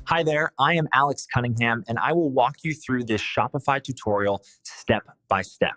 Hi there, I am Alex Cunningham, and I will walk you through this Shopify tutorial step by step.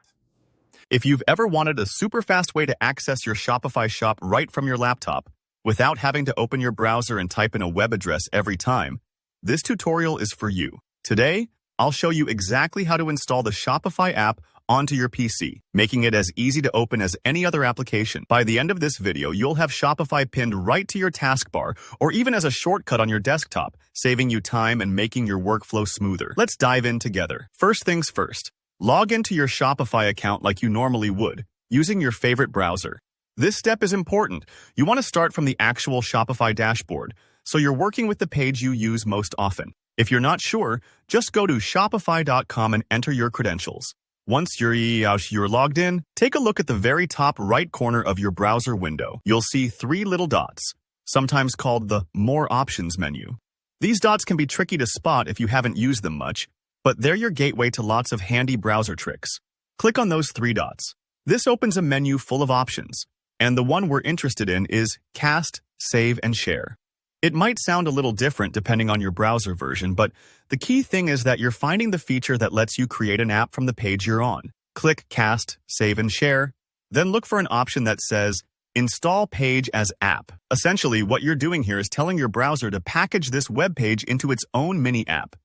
If you've ever wanted a super fast way to access your Shopify shop right from your laptop, without having to open your browser and type in a web address every time, this tutorial is for you. Today, I'll show you exactly how to install the Shopify app onto your PC, making it as easy to open as any other application. By the end of this video, you'll have Shopify pinned right to your taskbar or even as a shortcut on your desktop, saving you time and making your workflow smoother. Let's dive in together. First things first, log into your Shopify account like you normally would, using your favorite browser. This step is important. You want to start from the actual Shopify dashboard, so you're working with the page you use most often. If you're not sure, just go to shopify.com and enter your credentials. Once you're logged in, take a look at the very top right corner of your browser window. You'll see three little dots, sometimes called the More Options menu. These dots can be tricky to spot if you haven't used them much, but they're your gateway to lots of handy browser tricks. Click on those three dots. This opens a menu full of options, and the one we're interested in is Cast, Save, and Share. It might sound a little different depending on your browser version, but the key thing is that you're finding the feature that lets you create an app from the page you're on. Click Cast, Save, and Share, then look for an option that says Install Page as App. Essentially, what you're doing here is telling your browser to package this web page into its own mini app.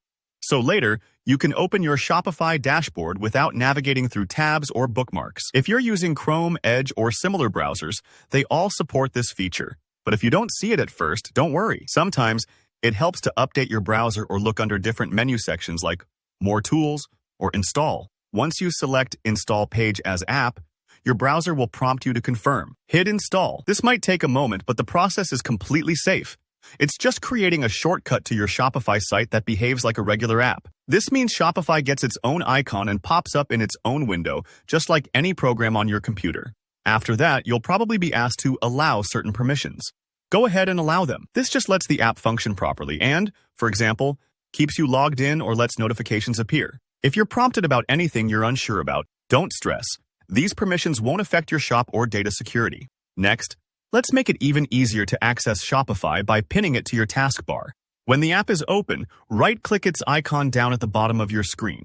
So later, you can open your Shopify dashboard without navigating through tabs or bookmarks. If you're using Chrome, Edge, or similar browsers, they all support this feature. But if you don't see it at first, don't worry. Sometimes it helps to update your browser or look under different menu sections like More Tools or Install. Once you select Install Page as App, your browser will prompt you to confirm. Hit Install. This might take a moment, but the process is completely safe. It's just creating a shortcut to your Shopify site that behaves like a regular app. This means Shopify gets its own icon and pops up in its own window, just like any program on your computer. After that, you'll probably be asked to allow certain permissions. Go ahead and allow them. This just lets the app function properly and, for example, keeps you logged in or lets notifications appear. If you're prompted about anything you're unsure about, don't stress. These permissions won't affect your shop or data security. Next, let's make it even easier to access Shopify by pinning it to your taskbar. When the app is open, right-click its icon down at the bottom of your screen.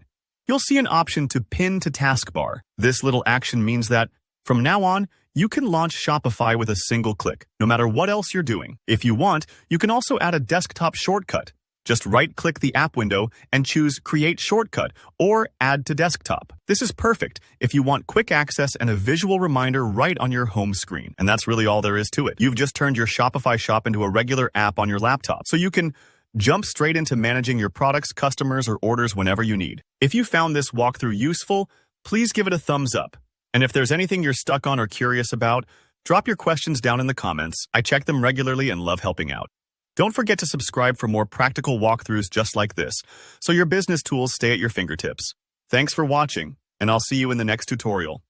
You'll see an option to Pin to Taskbar. This little action means that from now on, you can launch Shopify with a single click, no matter what else you're doing. If you want, you can also add a desktop shortcut. Just right-click the app window and choose Create Shortcut or Add to Desktop. This is perfect if you want quick access and a visual reminder right on your home screen. And that's really all there is to it. You've just turned your Shopify shop into a regular app on your laptop, so you can jump straight into managing your products, customers, or orders whenever you need. If you found this walkthrough useful, please give it a thumbs up. And if there's anything you're stuck on or curious about, drop your questions down in the comments. I check them regularly and love helping out. Don't forget to subscribe for more practical walkthroughs just like this, so your business tools stay at your fingertips. Thanks for watching, and I'll see you in the next tutorial.